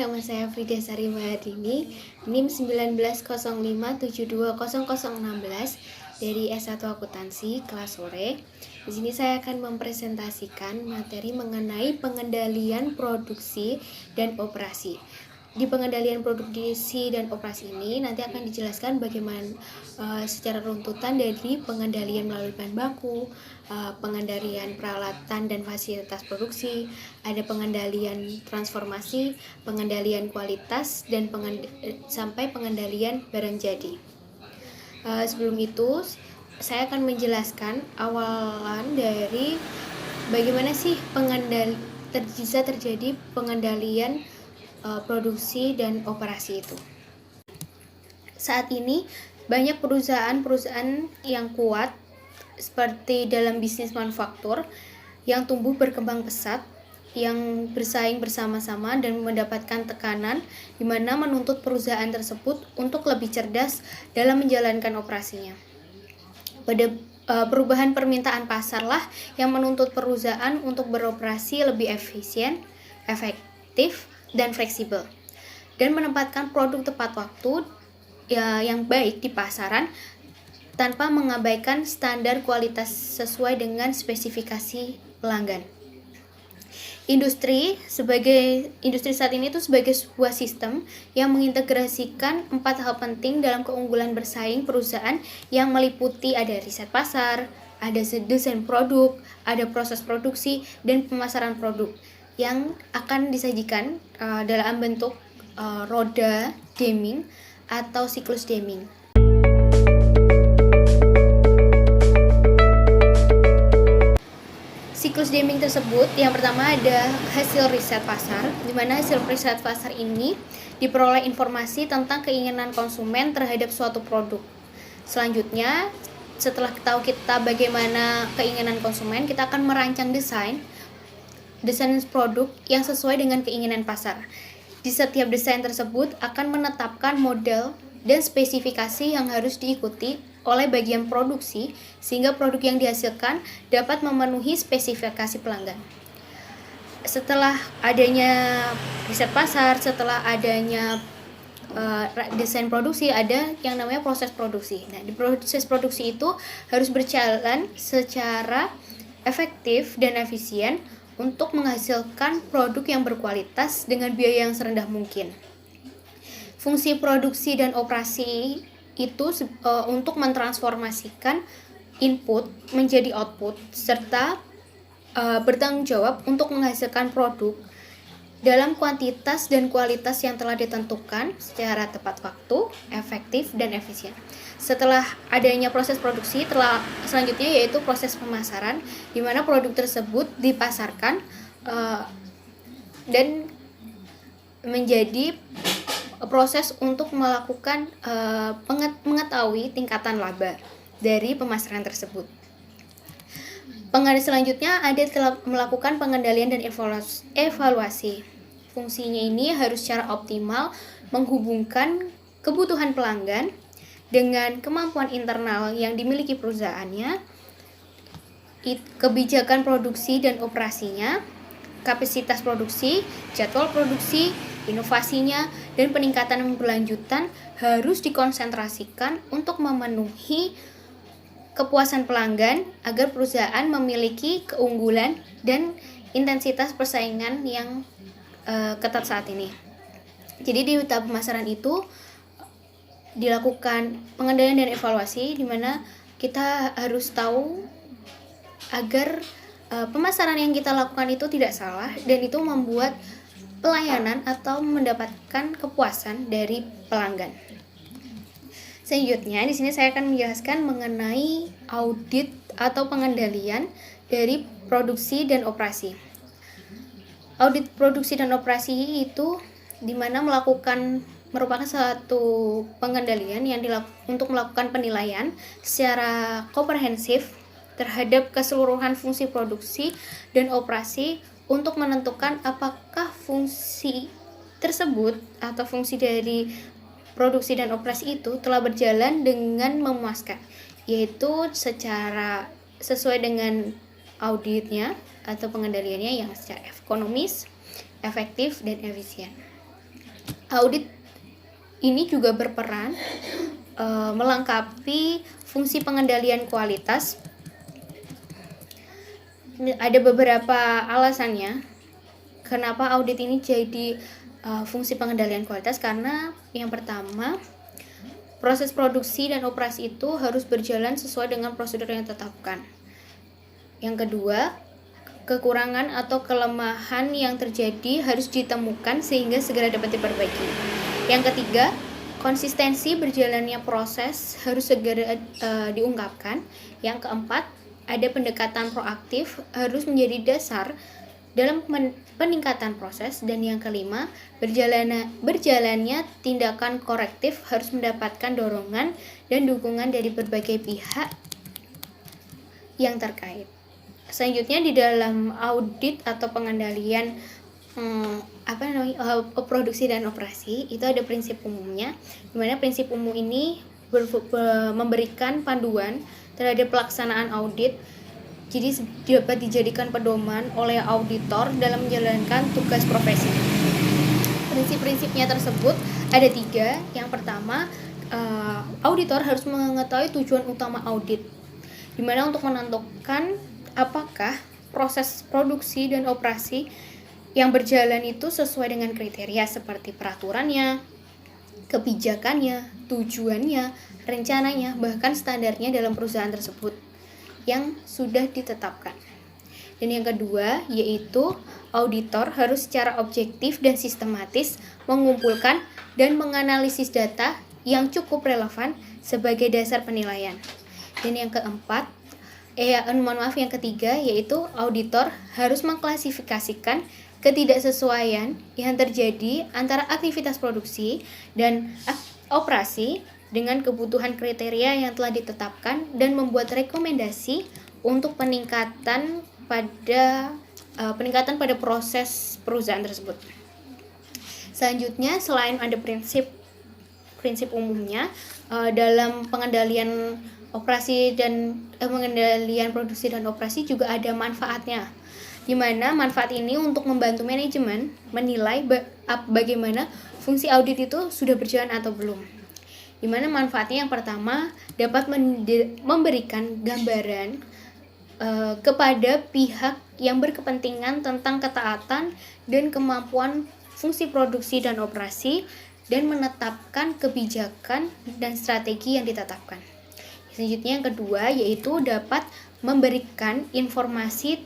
nama saya Frida Sari Mahardini, NIM 1905720016 dari S1 Akuntansi kelas sore. Di sini saya akan mempresentasikan materi mengenai pengendalian produksi dan operasi. Di pengendalian produksi dan operasi ini nanti akan dijelaskan bagaimana secara runtutan dari pengendalian melalui bahan baku, pengendalian peralatan dan fasilitas produksi, ada pengendalian transformasi, pengendalian kualitas, dan sampai pengendalian barang jadi. Sebelum itu, saya akan menjelaskan awalan dari bagaimana sih bisa terjadi pengendalian produksi dan operasi itu. Saat ini banyak perusahaan-perusahaan yang kuat seperti dalam bisnis manufaktur yang tumbuh berkembang pesat, yang bersaing bersama-sama dan mendapatkan tekanan di mana menuntut perusahaan tersebut untuk lebih cerdas dalam menjalankan operasinya. Pada perubahan permintaan pasar lah yang menuntut perusahaan untuk beroperasi lebih efisien, efektif, dan fleksibel, dan menempatkan produk tepat waktu yang baik di pasaran tanpa mengabaikan standar kualitas sesuai dengan spesifikasi pelanggan. Industri saat ini itu sebagai sebuah sistem yang mengintegrasikan 4 hal penting dalam keunggulan bersaing perusahaan yang meliputi ada riset pasar, ada desain produk, ada proses produksi, dan pemasaran produk yang akan disajikan dalam bentuk roda Deming atau siklus Deming. Siklus Deming tersebut yang pertama ada hasil riset pasar, di mana hasil riset pasar ini diperoleh informasi tentang keinginan konsumen terhadap suatu produk. Selanjutnya, setelah tahu kita bagaimana keinginan konsumen, kita akan merancang desain produk yang sesuai dengan keinginan pasar. Di setiap desain tersebut akan menetapkan model dan spesifikasi yang harus diikuti oleh bagian produksi sehingga produk yang dihasilkan dapat memenuhi spesifikasi pelanggan. Setelah adanya riset pasar, setelah adanya desain produksi, ada yang namanya proses produksi. Nah, di proses produksi itu harus berjalan secara efektif dan efisien untuk menghasilkan produk yang berkualitas dengan biaya yang serendah mungkin. Fungsi produksi dan operasi itu untuk mentransformasikan input menjadi output serta bertanggung jawab untuk menghasilkan produk dalam kuantitas dan kualitas yang telah ditentukan secara tepat waktu, efektif, dan efisien. Setelah adanya proses produksi, selanjutnya yaitu proses pemasaran, di mana produk tersebut dipasarkan dan menjadi proses untuk melakukan mengetahui tingkatan laba dari pemasaran tersebut. Selanjutnya ada melakukan pengendalian dan evaluasi. Fungsinya ini harus secara optimal menghubungkan kebutuhan pelanggan dengan kemampuan internal yang dimiliki perusahaannya, kebijakan produksi dan operasinya, kapasitas produksi, jadwal produksi, inovasinya, dan peningkatan yang berlanjutan harus dikonsentrasikan untuk memenuhi kepuasan pelanggan agar perusahaan memiliki keunggulan dan intensitas persaingan yang ketat saat ini. Jadi di tahap pemasaran itu dilakukan pengendalian dan evaluasi, di mana kita harus tahu agar pemasaran yang kita lakukan itu tidak salah dan itu membuat pelayanan atau mendapatkan kepuasan dari pelanggan. Selanjutnya, di sini saya akan menjelaskan mengenai audit atau pengendalian dari produksi dan operasi. Audit produksi dan operasi itu dimana merupakan suatu pengendalian yang untuk melakukan penilaian secara komprehensif terhadap keseluruhan fungsi produksi dan operasi untuk menentukan apakah fungsi tersebut atau fungsi dari produksi dan operasi itu telah berjalan dengan memuaskan, yaitu secara sesuai dengan auditnya atau pengendaliannya yang secara ekonomis, efektif, dan efisien. Audit ini juga berperan melengkapi fungsi pengendalian kualitas. Ada beberapa alasannya kenapa audit ini jadi fungsi pengendalian kualitas, karena yang pertama, proses produksi dan operasi itu harus berjalan sesuai dengan prosedur yang ditetapkan. Yang kedua, kekurangan atau kelemahan yang terjadi harus ditemukan sehingga segera dapat diperbaiki. Yang ketiga, konsistensi berjalannya proses harus segera diungkapkan. Yang keempat, ada pendekatan proaktif harus menjadi dasar dalam peningkatan proses. Dan yang kelima, berjalannya tindakan korektif harus mendapatkan dorongan dan dukungan dari berbagai pihak yang terkait. Selanjutnya, di dalam audit atau pengendalian produksi dan operasi itu ada prinsip umumnya, di mana prinsip umum ini memberikan panduan terhadap pelaksanaan audit, jadi dapat dijadikan pedoman oleh auditor dalam menjalankan tugas profesi. Prinsip-prinsipnya tersebut ada 3. Yang pertama, auditor harus mengetahui tujuan utama audit, di mana untuk menentukan apakah proses produksi dan operasi yang berjalan itu sesuai dengan kriteria seperti peraturannya, kebijakannya, tujuannya, rencananya, bahkan standarnya dalam perusahaan tersebut yang sudah ditetapkan. Dan yang kedua, yaitu auditor harus secara objektif dan sistematis mengumpulkan dan menganalisis data yang cukup relevan sebagai dasar penilaian. Dan yang keempat, yang ketiga, yaitu auditor harus mengklasifikasikan ketidaksesuaian yang terjadi antara aktivitas produksi dan operasi dengan kebutuhan kriteria yang telah ditetapkan dan membuat rekomendasi untuk peningkatan pada proses perusahaan tersebut. Selanjutnya, selain ada prinsip umumnya dalam pengendalian operasi dan pengendalian produksi dan operasi juga ada manfaatnya, di mana manfaat ini untuk membantu manajemen menilai bagaimana fungsi audit itu sudah berjalan atau belum. Di mana manfaatnya yang pertama, dapat memberikan gambaran kepada pihak yang berkepentingan tentang ketaatan dan kemampuan fungsi produksi dan operasi, dan menetapkan kebijakan dan strategi yang ditetapkan. Selanjutnya yang kedua, yaitu dapat memberikan informasi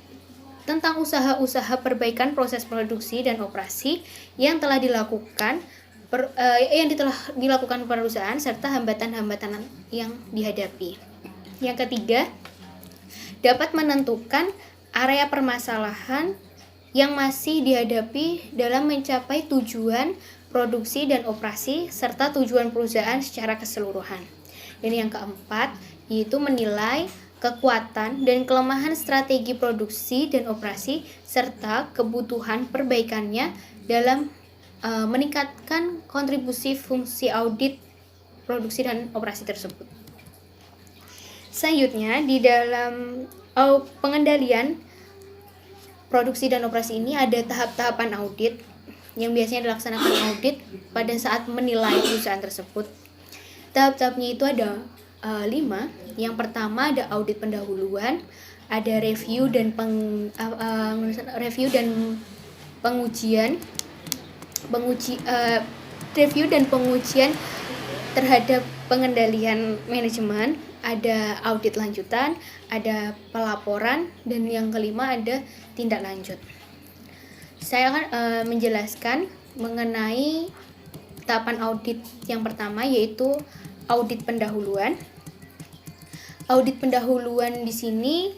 tentang usaha-usaha perbaikan proses produksi dan operasi yang telah dilakukan perusahaan serta hambatan-hambatan yang dihadapi. Yang ketiga, dapat menentukan area permasalahan yang masih dihadapi dalam mencapai tujuan produksi dan operasi serta tujuan perusahaan secara keseluruhan. Dan yang keempat, yaitu menilai kekuatan dan kelemahan strategi produksi dan operasi serta kebutuhan perbaikannya dalam meningkatkan kontribusi fungsi audit produksi dan operasi tersebut. Selanjutnya, di dalam pengendalian produksi dan operasi ini ada tahap-tahapan audit yang biasanya dilaksanakan audit pada saat menilai perusahaan tersebut. Tahap-tahapnya itu ada 5. Yang pertama ada audit pendahuluan, ada review dan pengujian terhadap pengendalian manajemen, ada audit lanjutan, ada pelaporan, dan yang kelima ada tindak lanjut. Saya akan menjelaskan mengenai tahapan audit yang pertama, yaitu audit pendahuluan. Audit pendahuluan di sini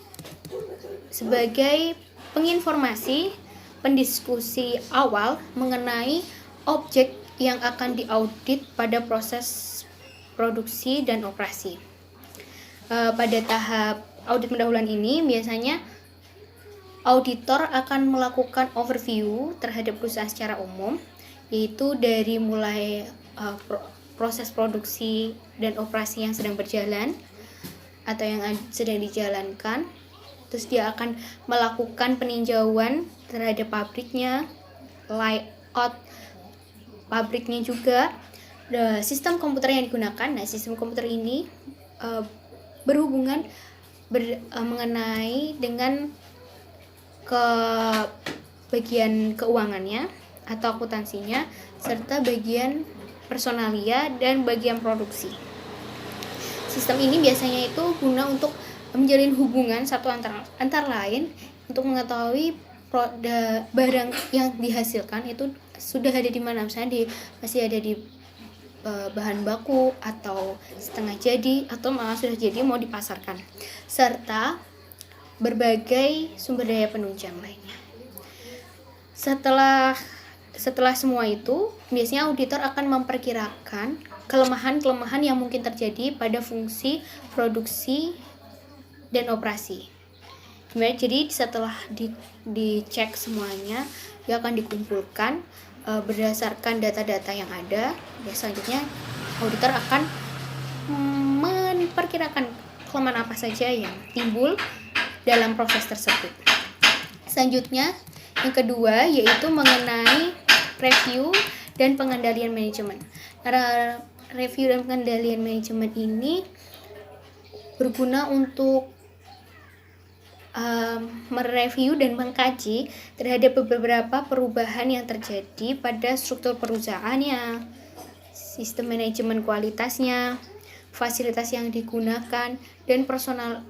sebagai penginformasi, pendiskusi awal mengenai objek yang akan diaudit pada proses produksi dan operasi. Pada tahap audit pendahuluan ini biasanya auditor akan melakukan overview terhadap perusahaan secara umum, yaitu dari mulai proses produksi dan operasi yang sedang berjalan atau yang sedang dijalankan. Terus dia akan melakukan peninjauan terhadap pabriknya, layout pabriknya juga, sistem komputer yang digunakan. Nah, sistem komputer ini berhubungan mengenai dengan ke bagian keuangannya atau akuntansinya, serta bagian personalia dan bagian produksi. Sistem ini biasanya itu guna untuk menjalin hubungan satu antar lain untuk mengetahui barang yang dihasilkan itu sudah ada di mana, misalnya masih ada di bahan baku atau setengah jadi atau malah sudah jadi mau dipasarkan, serta berbagai sumber daya penunjang lainnya. Setelah semua itu, biasanya auditor akan memperkirakan kelemahan-kelemahan yang mungkin terjadi pada fungsi produksi dan operasi. Jadi setelah dicek semuanya, dia akan dikumpulkan berdasarkan data-data yang ada. Selanjutnya auditor akan memperkirakan kelemahan apa saja yang timbul dalam proses tersebut. Selanjutnya yang kedua yaitu mengenai review dan pengendalian manajemen. Review dan pengendalian manajemen ini berguna untuk mereview dan mengkaji terhadap beberapa perubahan yang terjadi pada struktur perusahaannya, sistem manajemen kualitasnya, fasilitas yang digunakan dan personalia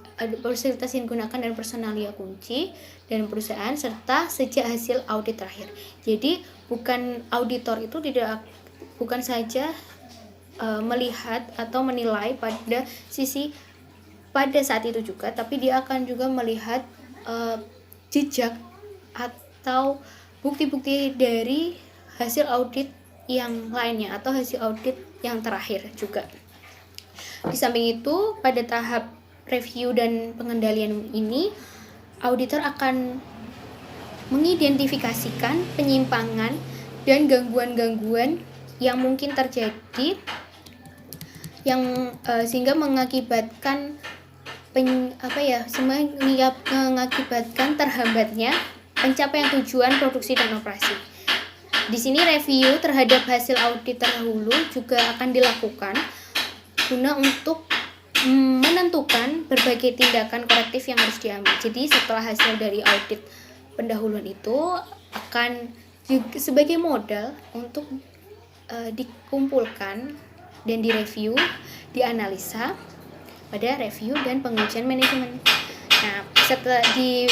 kunci dan perusahaan, serta sejak hasil audit terakhir. Jadi bukan auditor itu bukan saja melihat atau menilai pada sisi pada saat itu juga, tapi dia akan juga melihat jejak atau bukti-bukti dari hasil audit yang lainnya atau hasil audit yang terakhir juga. Di samping itu, pada tahap review dan pengendalian ini, auditor akan mengidentifikasikan penyimpangan dan gangguan-gangguan yang mungkin terjadi yang sehingga mengakibatkan mengakibatkan terhambatnya pencapaian tujuan produksi dan operasi. Di sini review terhadap hasil audit terdahulu juga akan dilakukan guna untuk menentukan berbagai tindakan korektif yang harus diambil. Jadi setelah hasil dari audit pendahuluan itu akan juga sebagai modal untuk dikumpulkan dan direview, dianalisa pada review dan pengujian manajemen. Nah,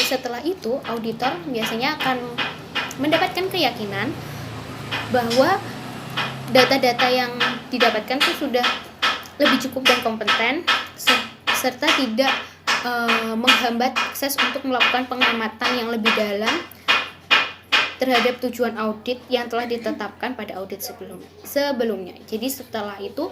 setelah itu auditor biasanya akan mendapatkan keyakinan bahwa data-data yang didapatkan itu sudah lebih cukup dan kompeten, serta tidak menghambat akses untuk melakukan pengamatan yang lebih dalam terhadap tujuan audit yang telah ditetapkan pada audit sebelumnya. Jadi setelah itu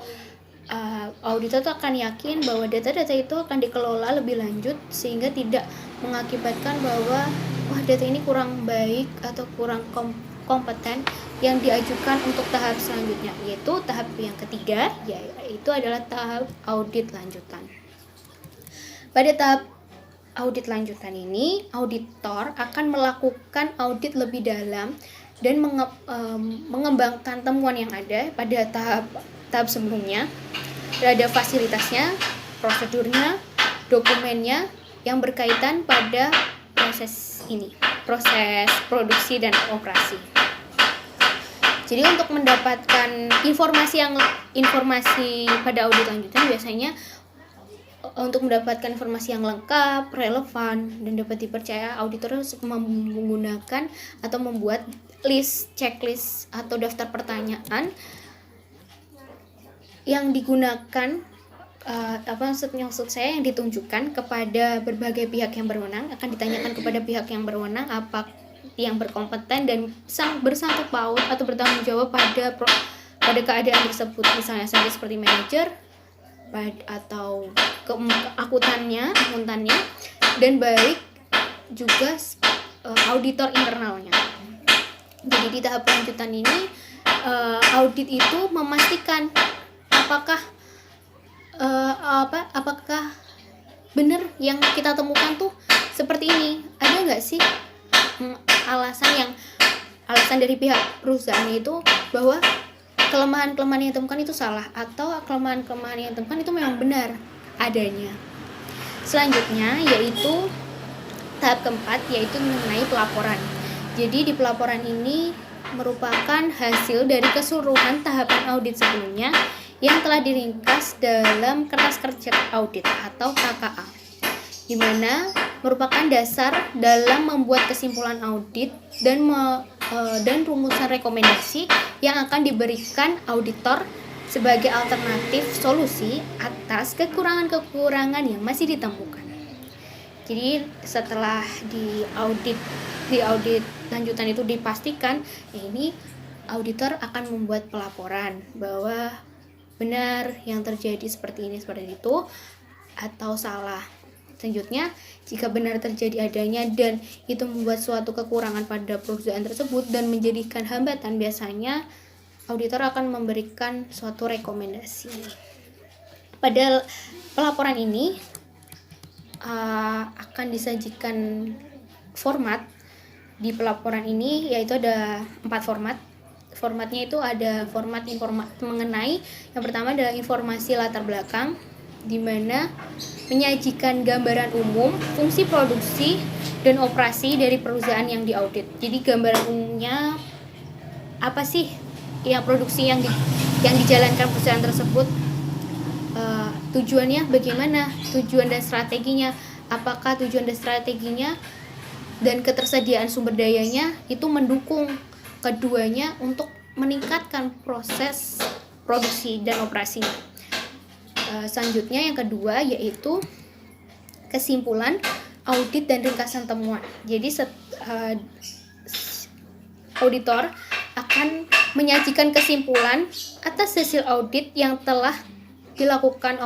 auditor itu akan yakin bahwa data-data itu akan dikelola lebih lanjut sehingga tidak mengakibatkan bahwa data ini kurang baik atau kurang kompeten yang diajukan untuk tahap selanjutnya, yaitu tahap yang ketiga, yaitu adalah tahap audit lanjutan. Pada tahap audit lanjutan ini, auditor akan melakukan audit lebih dalam dan mengembangkan temuan yang ada pada tahap sebelumnya terhadap fasilitasnya, prosedurnya, dokumennya yang berkaitan pada proses produksi dan operasi. Jadi untuk mendapatkan informasi pada audit lanjutan, biasanya untuk mendapatkan informasi yang lengkap, relevan, dan dapat dipercaya, auditor harus menggunakan atau membuat checklist atau daftar pertanyaan yang digunakan maksud saya yang ditunjukkan kepada berbagai pihak yang berwenang, akan ditanyakan kepada pihak yang berwenang apa yang berkompeten dan bersangkut paut atau bertanggung jawab pada keadaan tersebut, misalnya saja seperti manajer atau akuntannya, dan baik juga auditor internalnya. Jadi di tahap lanjutan ini audit itu memastikan apakah benar yang kita temukan tuh seperti ini, ada nggak sih alasan dari pihak perusahaan itu bahwa kelemahan-kelemahan yang ditemukan itu salah atau kelemahan-kelemahan yang ditemukan itu memang benar adanya. Selanjutnya yaitu tahap keempat, yaitu mengenai pelaporan. Jadi di pelaporan ini merupakan hasil dari keseluruhan tahapan audit sebelumnya yang telah diringkas dalam kertas kerja audit atau KKA, di mana merupakan dasar dalam membuat kesimpulan audit dan rumusan rekomendasi yang akan diberikan auditor sebagai alternatif solusi atas kekurangan-kekurangan yang masih ditemukan. Jadi setelah di audit lanjutan itu dipastikan, ini auditor akan membuat pelaporan bahwa benar yang terjadi seperti ini seperti itu atau salah. Selanjutnya, jika benar terjadi adanya dan itu membuat suatu kekurangan pada perusahaan tersebut dan menjadikan hambatan, biasanya auditor akan memberikan suatu rekomendasi. Pada pelaporan ini akan disajikan format. Di pelaporan ini yaitu ada 4 format. Formatnya itu ada format mengenai, yang pertama adalah informasi latar belakang, di mana menyajikan gambaran umum, fungsi produksi dan operasi dari perusahaan yang diaudit. Jadi gambaran umumnya apa sih yang produksi yang dijalankan perusahaan tersebut, tujuannya bagaimana, tujuan dan strateginya, apakah tujuan dan strateginya dan ketersediaan sumber dayanya itu mendukung keduanya untuk meningkatkan proses produksi dan operasinya. Selanjutnya yang kedua yaitu kesimpulan audit dan ringkasan temuan. Jadi auditor akan menyajikan kesimpulan atas hasil audit yang telah dilakukan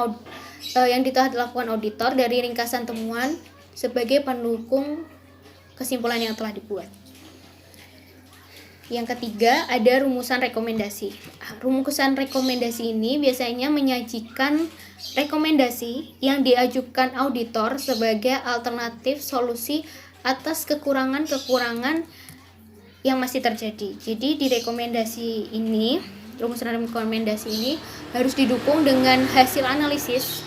auditor dari ringkasan temuan sebagai pendukung kesimpulan yang telah dibuat. Yang ketiga ada rumusan rekomendasi. Rumusan rekomendasi ini biasanya menyajikan rekomendasi yang diajukan auditor sebagai alternatif solusi atas kekurangan-kekurangan yang masih terjadi. Jadi di rekomendasi ini, rumusan rekomendasi ini harus didukung dengan hasil analisis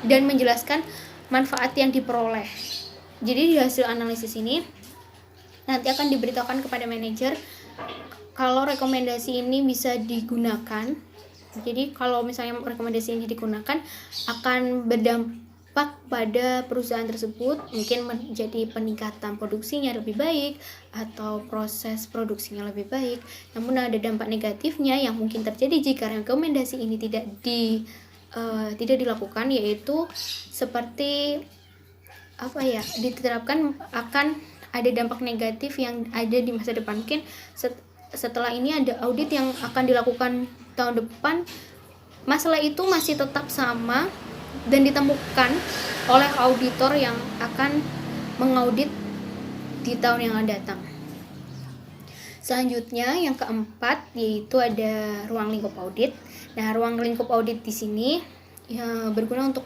dan menjelaskan manfaat yang diperoleh. Jadi di hasil analisis ini nanti akan diberitahukan kepada manajer kalau rekomendasi ini bisa digunakan. Jadi kalau misalnya rekomendasi ini digunakan akan berdampak pada perusahaan tersebut, mungkin menjadi peningkatan produksinya lebih baik atau proses produksinya lebih baik. Namun ada dampak negatifnya yang mungkin terjadi jika rekomendasi ini tidak dilakukan, yaitu seperti diterapkan akan ada dampak negatif yang ada di masa depan. Mungkin setelah ini ada audit yang akan dilakukan tahun depan, masalah itu masih tetap sama dan ditemukan oleh auditor yang akan mengaudit di tahun yang akan datang. Selanjutnya yang keempat yaitu ada ruang lingkup audit. Nah, ruang lingkup audit di sini berguna untuk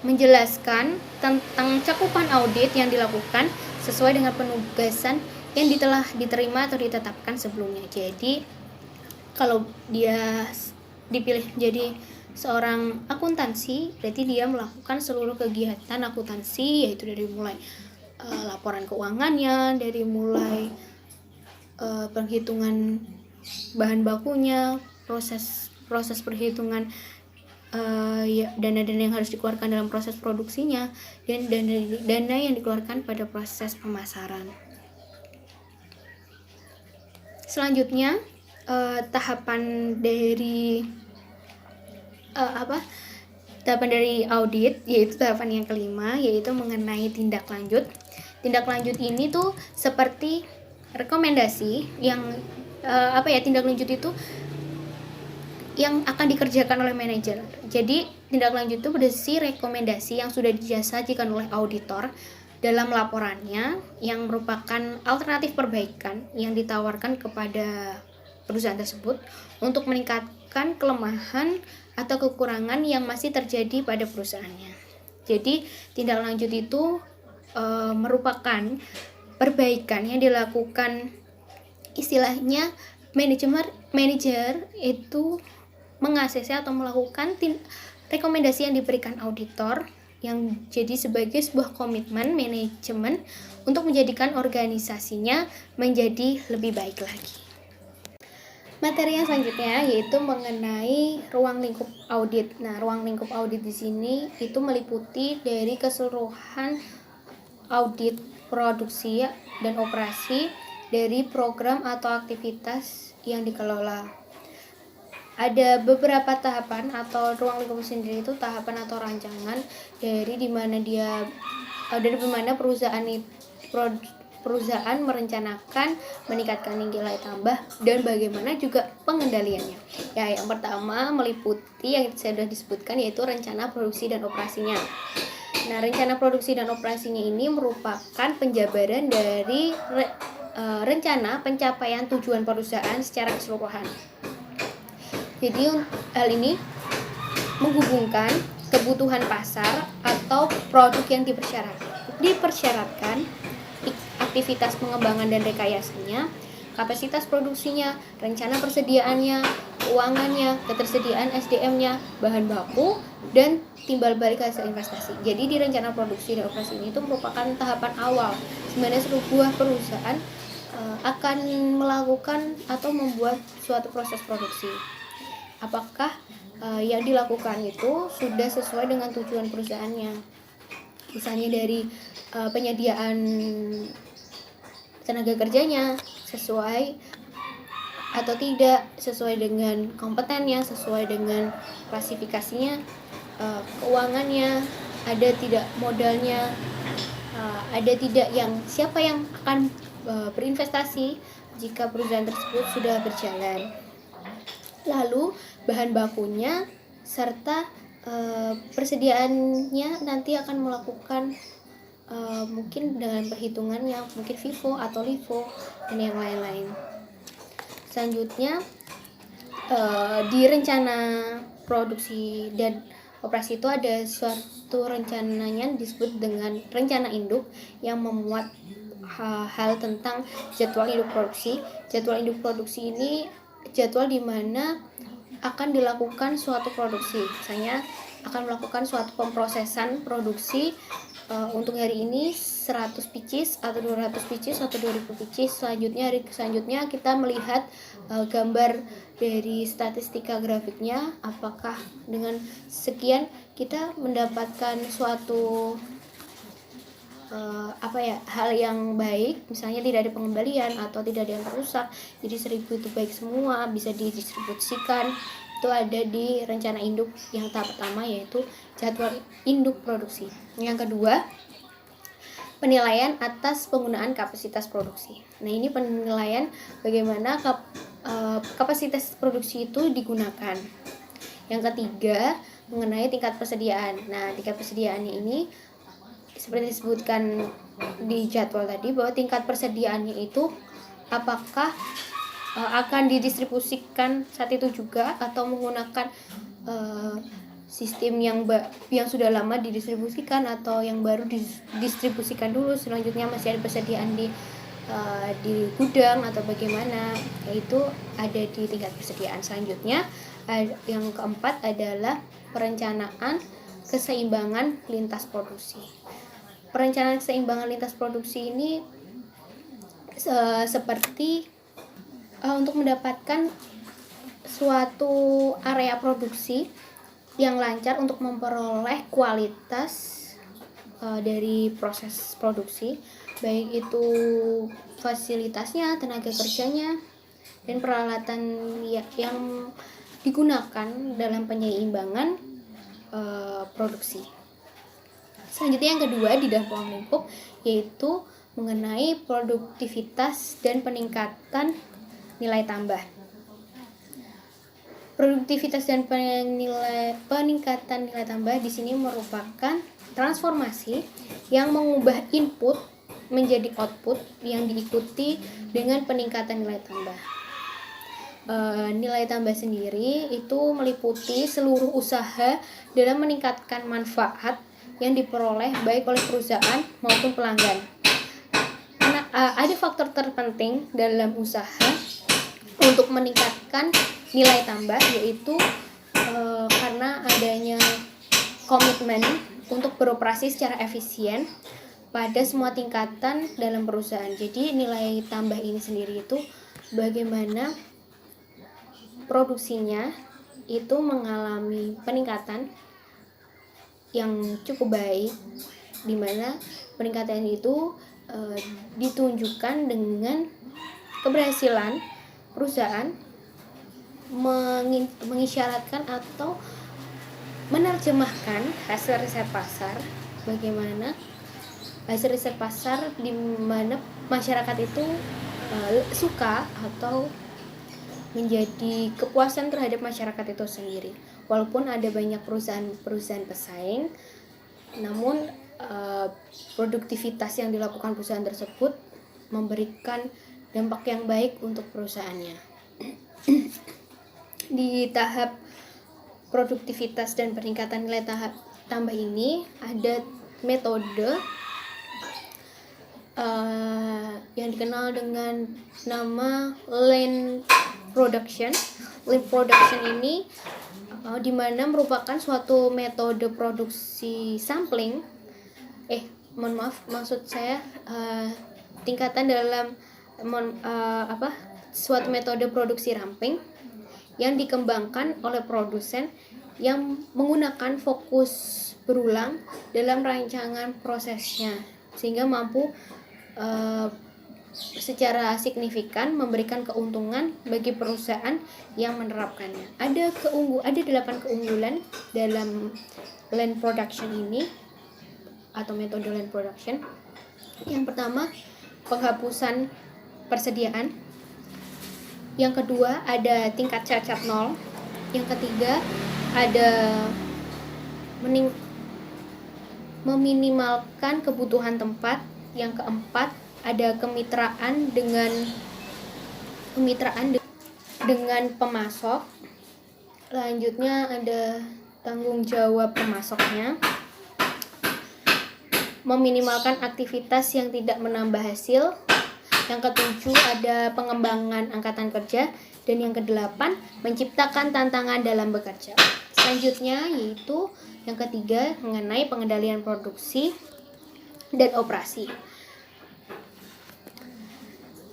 menjelaskan tentang cakupan audit yang dilakukan sesuai dengan penugasan yang telah diterima atau ditetapkan sebelumnya. Jadi kalau dia dipilih jadi seorang akuntansi, berarti dia melakukan seluruh kegiatan akuntansi, yaitu dari mulai laporan keuangannya, dari mulai perhitungan bahan bakunya, proses perhitungan dana-dana yang harus dikeluarkan dalam proses produksinya, dan dana yang dikeluarkan pada proses pemasaran. Selanjutnya tahapan dari audit, yaitu tahapan yang kelima, yaitu mengenai tindak lanjut. Tindak lanjut ini tuh seperti rekomendasi yang tindak lanjut itu yang akan dikerjakan oleh manajer. Jadi tindak lanjut itu berisi rekomendasi yang sudah disajikan oleh auditor dalam laporannya, yang merupakan alternatif perbaikan yang ditawarkan kepada perusahaan tersebut untuk meningkatkan kelemahan atau kekurangan yang masih terjadi pada perusahaannya. Jadi tindak lanjut itu merupakan perbaikan yang dilakukan, istilahnya Manajer itu meng-ACC atau melakukan rekomendasi yang diberikan auditor yang jadi sebagai sebuah komitmen manajemen untuk menjadikan organisasinya menjadi lebih baik lagi. Materi yang selanjutnya yaitu mengenai ruang lingkup audit. Nah, ruang lingkup audit di sini itu meliputi dari keseluruhan audit produksi dan operasi dari program atau aktivitas yang dikelola. Ada beberapa tahapan atau ruang lingkup sendiri itu tahapan atau rancangan dari mana perusahaan merencanakan meningkatkan nilai tambah dan bagaimana juga pengendaliannya. Ya, yang pertama meliputi yang sudah disebutkan yaitu rencana produksi dan operasinya. Nah, rencana produksi dan operasinya ini merupakan penjabaran dari rencana pencapaian tujuan perusahaan secara keseluruhan. Jadi hal ini menghubungkan kebutuhan pasar atau produk yang dipersyaratkan, aktivitas pengembangan dan rekayasanya, kapasitas produksinya, rencana persediaannya, keuangannya, ketersediaan SDM-nya, bahan baku, dan timbal balik hasil investasi. Jadi di rencana produksi dan operasi ini itu merupakan tahapan awal sebenarnya sebuah perusahaan akan melakukan atau membuat suatu proses produksi. Apakah yang dilakukan itu sudah sesuai dengan tujuan perusahaannya? Misalnya dari penyediaan tenaga kerjanya sesuai atau tidak, sesuai dengan kompetennya, sesuai dengan klasifikasinya, keuangannya, ada tidak modalnya, ada tidak siapa yang akan berinvestasi jika perusahaan tersebut sudah berjalan. Lalu bahan bakunya serta persediaannya nanti akan melakukan mungkin dengan perhitungannya, mungkin FIFO atau LIFO dan yang lain-lain. Selanjutnya di rencana produksi dan operasi itu ada suatu rencananya disebut dengan rencana induk yang memuat hal tentang jadwal induk produksi. Jadwal induk produksi ini jadwal di mana akan dilakukan suatu produksi. Misalnya akan melakukan suatu pemrosesan produksi untuk hari ini 100 pieces atau 200 pieces atau 2000 pieces. Selanjutnya kita melihat gambar dari statistika grafiknya, apakah dengan sekian kita mendapatkan suatu hal yang baik, misalnya tidak ada pengembalian atau tidak ada yang rusak, jadi 1000 itu baik semua, bisa didistribusikan. Itu ada di rencana induk yang tahap pertama, yaitu jadwal induk produksi. Yang kedua, penilaian atas penggunaan kapasitas produksi. Nah, ini penilaian bagaimana kapasitas produksi itu digunakan. Yang ketiga, mengenai tingkat persediaan. Nah, tingkat persediaannya ini seperti disebutkan di jadwal tadi, bahwa tingkat persediaannya itu apakah akan didistribusikan saat itu juga atau menggunakan sistem yang sudah lama didistribusikan atau yang baru didistribusikan dulu, selanjutnya masih ada persediaan di gudang atau bagaimana, yaitu ada di tingkat persediaan. Selanjutnya yang keempat adalah perencanaan keseimbangan lintas produksi. Perencanaan keseimbangan lintas produksi ini seperti untuk mendapatkan suatu area produksi yang lancar untuk memperoleh kualitas dari proses produksi, baik itu fasilitasnya, tenaga kerjanya, dan peralatan yang digunakan dalam penyeimbangan produksi. Selanjutnya yang kedua di dalam ruang lingkup yaitu mengenai produktivitas dan peningkatan nilai tambah. Produktivitas dan peningkatan nilai tambah di sini merupakan transformasi yang mengubah input menjadi output yang diikuti dengan peningkatan nilai tambah. Nilai tambah sendiri itu meliputi seluruh usaha dalam meningkatkan manfaat yang diperoleh baik oleh perusahaan maupun pelanggan. Ada faktor terpenting dalam usaha untuk meningkatkan nilai tambah, yaitu karena adanya komitmen untuk beroperasi secara efisien pada semua tingkatan dalam perusahaan. Jadi nilai tambah ini sendiri itu bagaimana produksinya itu mengalami peningkatan yang cukup baik, di mana peningkatan itu ditunjukkan dengan keberhasilan perusahaan mengisyaratkan atau menerjemahkan hasil riset pasar, bagaimana hasil riset pasar di mana masyarakat itu suka atau menjadi kepuasan terhadap masyarakat itu sendiri. Walaupun ada banyak perusahaan pesaing, namun produktivitas yang dilakukan perusahaan tersebut memberikan dampak yang baik untuk perusahaannya. Di tahap produktivitas dan peningkatan nilai tambah ini ada metode yang dikenal dengan nama Lean Production. Lean Production ini dimana merupakan suatu metode produksi sampling. Maksud saya tingkatan dalam suatu metode produksi ramping yang dikembangkan oleh produsen yang menggunakan fokus berulang dalam rancangan prosesnya, sehingga mampu secara signifikan memberikan keuntungan bagi perusahaan yang menerapkannya. Ada 8 keunggulan dalam Lean Production ini atau metode Lean Production. Yang pertama, penghapusan persediaan. Yang kedua, ada tingkat cacat nol. Yang ketiga, ada meminimalkan kebutuhan tempat. Yang keempat, ada kemitraan dengan pemasok. Selanjutnya ada tanggung jawab pemasoknya. Meminimalkan aktivitas yang tidak menambah hasil. Yang ketujuh, ada pengembangan angkatan kerja. Dan yang kedelapan, menciptakan tantangan dalam bekerja. Selanjutnya yaitu yang ketiga, mengenai pengendalian produksi dan operasi.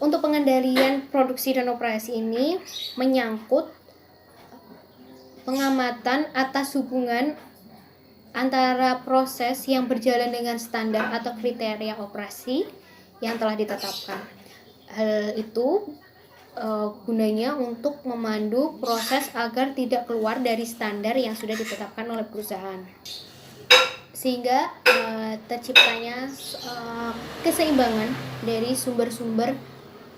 Untuk pengendalian produksi dan operasi ini menyangkut pengamatan atas hubungan antara proses yang berjalan dengan standar atau kriteria operasi yang telah ditetapkan. Hal itu gunanya untuk memandu proses agar tidak keluar dari standar yang sudah ditetapkan oleh perusahaan, sehingga terciptanya keseimbangan dari sumber-sumber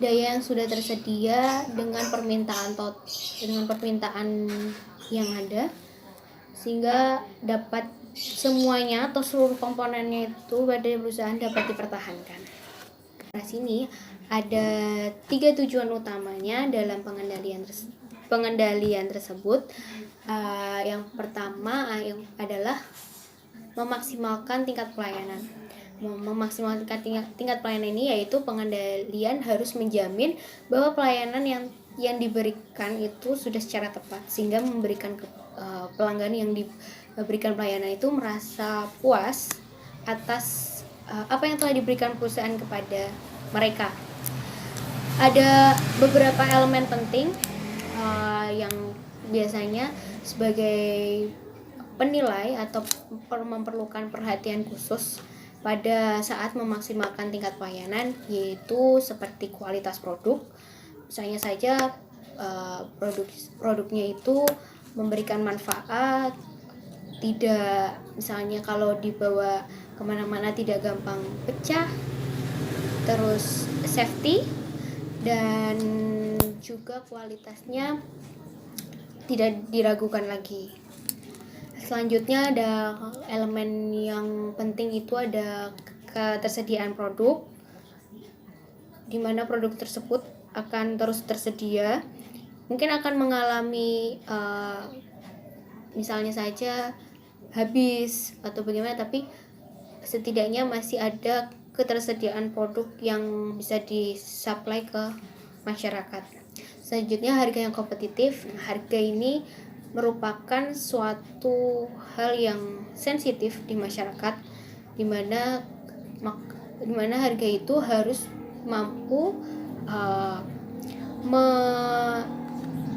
daya yang sudah tersedia dengan permintaan yang ada, sehingga dapat semuanya atau seluruh komponennya itu pada perusahaan dapat dipertahankan. Nah, sini ada 3 tujuan utamanya dalam pengendalian tersebut. Yang pertama adalah memaksimalkan tingkat pelayanan. Memaksimalkan tingkat pelayanan ini yaitu pengendalian harus menjamin bahwa pelayanan yang diberikan itu sudah secara tepat, sehingga memberikan pelanggan yang diberikan pelayanan itu merasa puas atas apa yang telah diberikan perusahaan kepada mereka. Ada beberapa elemen penting yang biasanya sebagai penilai atau memerlukan perhatian khusus pada saat memaksimalkan tingkat pelayanan, yaitu seperti kualitas produk. Misalnya saja produknya itu memberikan manfaat, tidak, misalnya kalau dibawa kemana-mana tidak gampang pecah, terus safety, dan juga kualitasnya tidak diragukan lagi. Selanjutnya ada elemen yang penting, itu ada ketersediaan produk, di mana produk tersebut akan terus tersedia. Mungkin akan mengalami misalnya saja habis atau bagaimana, tapi setidaknya masih ada ketersediaan produk yang bisa disuplai ke masyarakat. Selanjutnya, harga yang kompetitif. Harga ini merupakan suatu hal yang sensitif di masyarakat, di mana harga itu harus mampu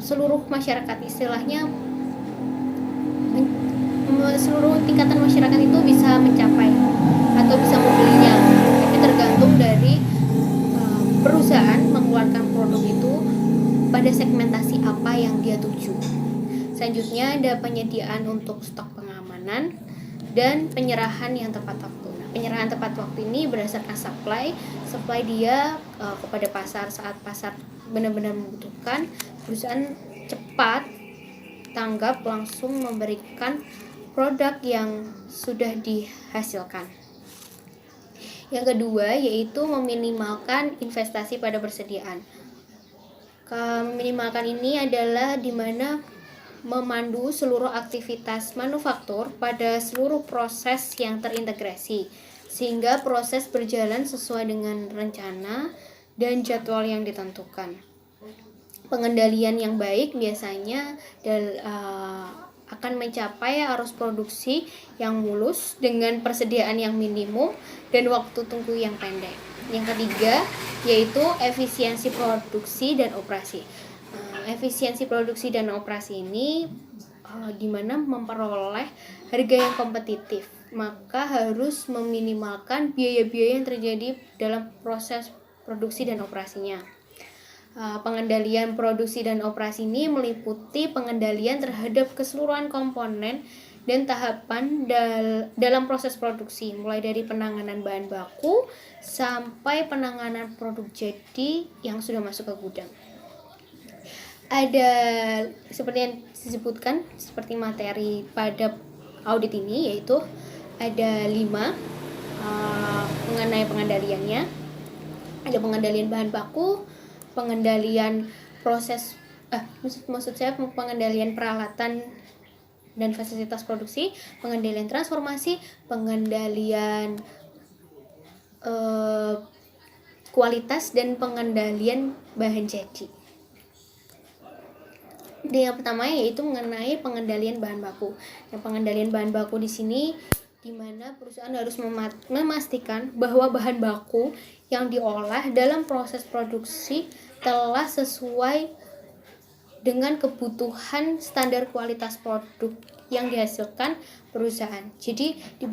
seluruh masyarakat, istilahnya seluruh tingkatan masyarakat itu bisa mencapai atau bisa membelinya. Tapi tergantung dari perusahaan mengeluarkan produk itu pada segmentasi apa yang dia tuju. Selanjutnya ada penyediaan untuk stok pengamanan dan penyerahan yang tepat waktu. Nah, penyerahan tepat waktu ini berdasarkan supply dia kepada pasar. Saat pasar benar-benar membutuhkan, perusahaan cepat tanggap langsung memberikan produk yang sudah dihasilkan. Yang kedua yaitu meminimalkan investasi pada persediaan. Meminimalkan ini adalah di mana memandu seluruh aktivitas manufaktur pada seluruh proses yang terintegrasi, sehingga proses berjalan sesuai dengan rencana dan jadwal yang ditentukan. Pengendalian yang baik biasanya akan mencapai arus produksi yang mulus dengan persediaan yang minimum dan waktu tunggu yang pendek. Yang ketiga yaitu efisiensi produksi dan operasi. Efisiensi produksi dan operasi ini di mana memperoleh harga yang kompetitif, maka harus meminimalkan biaya-biaya yang terjadi dalam proses produksi dan operasinya. Pengendalian produksi dan operasi ini meliputi pengendalian terhadap keseluruhan komponen dan tahapan dalam proses produksi, mulai dari penanganan bahan baku sampai penanganan produk jadi yang sudah masuk ke gudang. Ada seperti yang disebutkan seperti materi pada audit ini, yaitu ada 5 mengenai pengendaliannya. Ada pengendalian bahan baku, pengendalian proses pengendalian peralatan dan fasilitas produksi, pengendalian transformasi, pengendalian kualitas, dan pengendalian bahan jadi. Yang pertama yaitu mengenai pengendalian bahan baku. Yang pengendalian bahan baku di sini di mana perusahaan harus memastikan bahwa bahan baku yang diolah dalam proses produksi telah sesuai dengan kebutuhan standar kualitas produk yang dihasilkan perusahaan. Jadi di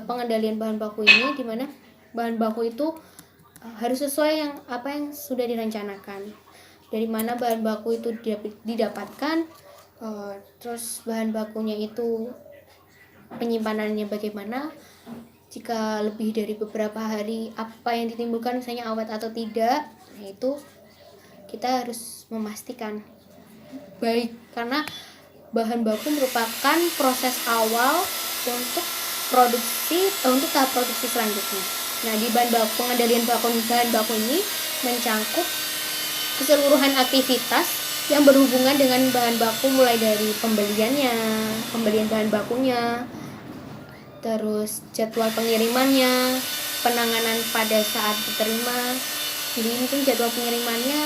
pengendalian bahan baku ini di mana bahan baku itu harus sesuai apa yang sudah direncanakan. Dari mana bahan baku itu didapatkan, terus bahan bakunya itu penyimpanannya bagaimana, jika lebih dari beberapa hari apa yang ditimbulkan, misalnya awet atau tidak, itu kita harus memastikan baik, karena bahan baku merupakan proses awal untuk untuk tahap produksi selanjutnya. Nah, di pengendalian bahan baku ini mencangkup keseluruhan aktivitas yang berhubungan dengan bahan baku, mulai dari pembelian bahan bakunya, terus jadwal pengirimannya, penanganan pada saat diterima. Jadi mungkin jadwal pengirimannya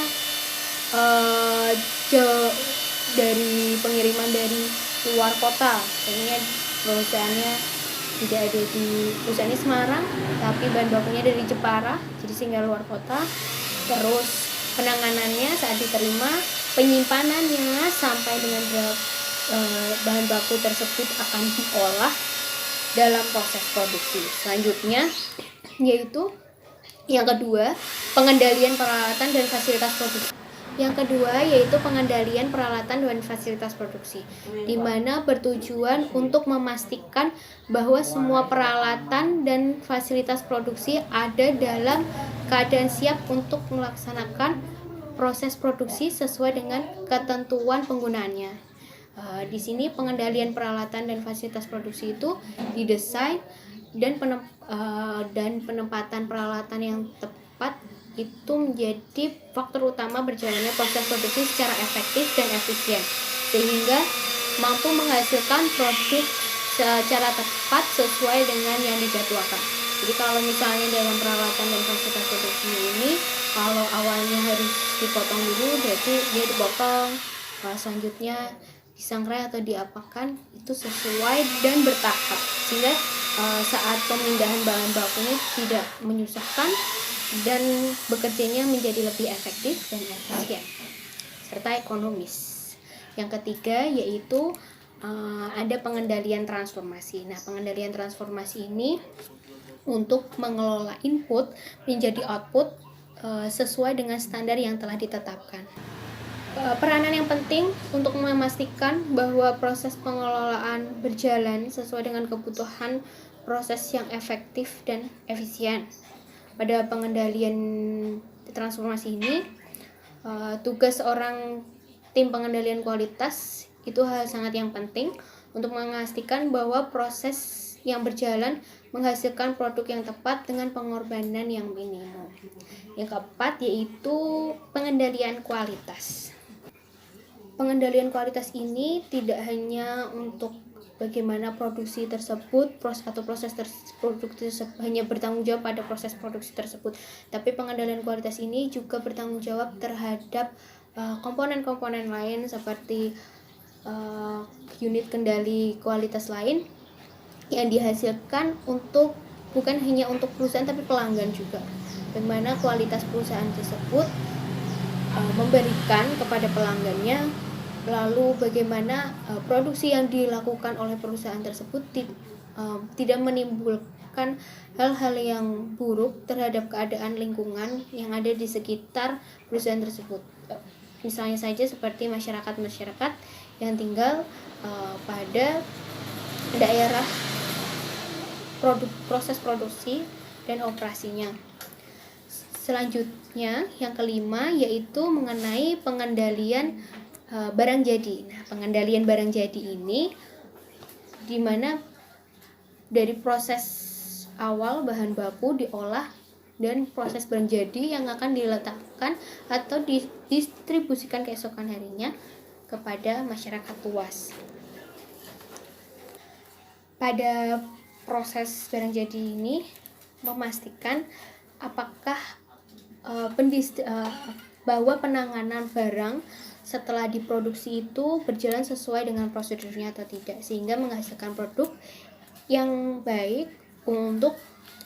dari pengiriman dari luar kota, kayaknya perusahaannya tidak ada di perusahaannya Semarang, tapi bahan bakunya dari Jepara, jadi sehingga luar kota. Terus penanganannya saat diterima, penyimpanannya sampai dengan bahan baku tersebut akan diolah dalam proses produksi. Selanjutnya yaitu yang kedua, pengendalian peralatan dan fasilitas produksi. Yang kedua yaitu pengendalian peralatan dan fasilitas produksi, di mana bertujuan untuk memastikan bahwa semua peralatan dan fasilitas produksi ada dalam keadaan siap untuk melaksanakan proses produksi sesuai dengan ketentuan penggunaannya. Di sini pengendalian peralatan dan fasilitas produksi itu didesain dan penempatan peralatan yang tepat itu menjadi faktor utama berjalannya proses produksi secara efektif dan efisien, sehingga mampu menghasilkan produk secara tepat sesuai dengan yang dijadwalkan. Jadi kalau misalnya dalam peralatan dan fasilitas produksi ini Kalau awalnya harus dipotong dulu, berarti dia dipotong, selanjutnya disangrai atau diapakan, itu sesuai dan bertahap, sehingga saat pemindahan bahan bakunya tidak menyusahkan dan bekerjanya menjadi lebih efektif dan efisien serta ekonomis. Yang ketiga yaitu ada pengendalian transformasi. Nah, pengendalian transformasi ini untuk mengelola input menjadi output sesuai dengan standar yang telah ditetapkan. Peranan yang penting untuk memastikan bahwa proses pengelolaan berjalan sesuai dengan kebutuhan proses yang efektif dan efisien. Pada pengendalian transformasi ini, tugas seorang tim pengendalian kualitas itu hal sangat yang penting untuk memastikan bahwa proses yang berjalan menghasilkan produk yang tepat dengan pengorbanan yang minimum. Yang keempat yaitu pengendalian kualitas. Pengendalian kualitas ini tidak hanya untuk bagaimana produksi tersebut proses produksi tersebut hanya bertanggung jawab pada proses produksi tersebut, tapi pengendalian kualitas ini juga bertanggung jawab terhadap komponen-komponen lain seperti unit kendali kualitas lain yang dihasilkan untuk bukan hanya untuk perusahaan tapi pelanggan juga. Bagaimana kualitas perusahaan tersebut memberikan kepada pelanggannya, lalu bagaimana produksi yang dilakukan oleh perusahaan tersebut tidak menimbulkan hal-hal yang buruk terhadap keadaan lingkungan yang ada di sekitar perusahaan tersebut. Misalnya saja seperti masyarakat yang tinggal pada daerah proses produksi dan operasinya. Selanjutnya yang kelima yaitu mengenai pengendalian barang jadi. Nah, pengendalian barang jadi ini di mana dari proses awal bahan baku diolah dan proses barang jadi yang akan diletakkan atau didistribusikan keesokan harinya kepada masyarakat luas. Pada proses barang jadi ini memastikan apakah bahwa penanganan barang setelah diproduksi itu berjalan sesuai dengan prosedurnya atau tidak, sehingga menghasilkan produk yang baik untuk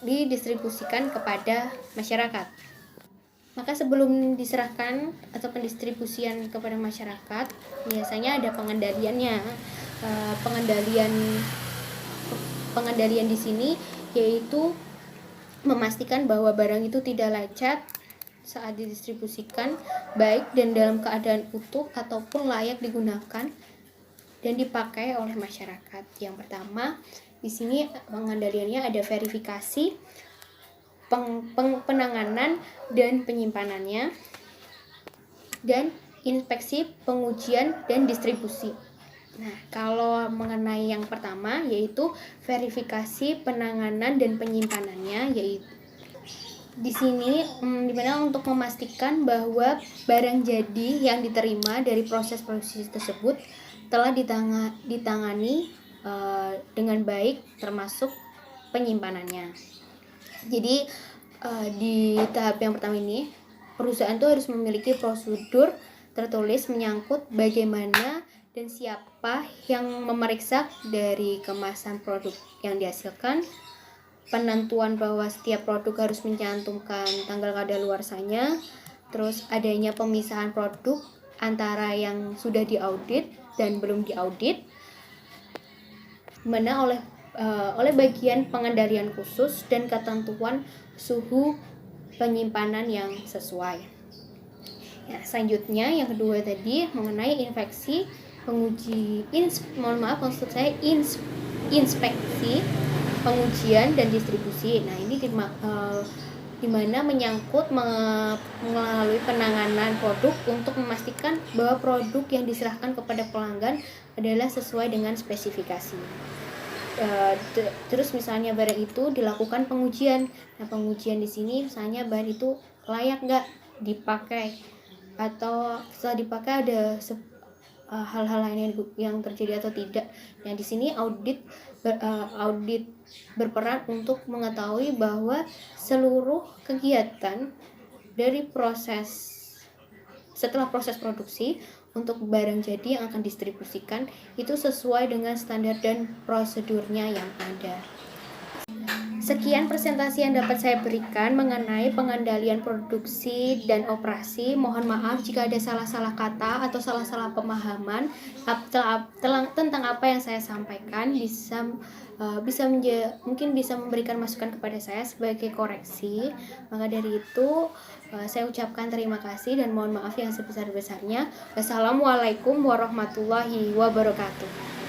didistribusikan kepada masyarakat. Maka sebelum diserahkan atau pendistribusian kepada masyarakat, biasanya ada pengendaliannya. Pengendalian di sini yaitu memastikan bahwa barang itu tidak lecet saat didistribusikan, baik dan dalam keadaan utuh ataupun layak digunakan dan dipakai oleh masyarakat. Yang pertama, di sini pengendaliannya ada verifikasi, penanganan dan penyimpanannya, dan inspeksi, pengujian dan distribusi. Nah, kalau mengenai yang pertama yaitu verifikasi, penanganan dan penyimpanannya, yaitu di sini dimana untuk memastikan bahwa barang jadi yang diterima dari proses produksi tersebut telah ditangani dengan baik, termasuk penyimpanannya. Jadi di tahap yang pertama ini perusahaan itu harus memiliki prosedur tertulis menyangkut bagaimana dan siapa yang memeriksa dari kemasan produk yang dihasilkan, penentuan bahwa setiap produk harus mencantumkan tanggal kadaluarsanya, terus adanya pemisahan produk antara yang sudah diaudit dan belum diaudit, mana oleh bagian pengendalian khusus dan ketentuan suhu penyimpanan yang sesuai. Ya, selanjutnya yang kedua tadi mengenai inspeksi, pengujian dan distribusi. Nah, ini di mana menyangkut melalui penanganan produk untuk memastikan bahwa produk yang diserahkan kepada pelanggan adalah sesuai dengan spesifikasi. Terus misalnya barang itu dilakukan pengujian. Nah, pengujian di sini misalnya bahan itu layak nggak dipakai, atau setelah dipakai ada hal-hal lain yang terjadi atau tidak. Nah, di sini audit berperan untuk mengetahui bahwa seluruh kegiatan dari setelah proses produksi untuk barang jadi yang akan distribusikan itu sesuai dengan standar dan prosedurnya yang ada. Sekian presentasi yang dapat saya berikan mengenai pengendalian produksi dan operasi. Mohon maaf jika ada salah-salah kata atau salah-salah pemahaman tentang apa yang saya sampaikan. Mungkin bisa memberikan masukan kepada saya sebagai koreksi. Maka dari itu saya ucapkan terima kasih dan mohon maaf yang sebesar-besarnya. Wassalamualaikum warahmatullahi wabarakatuh.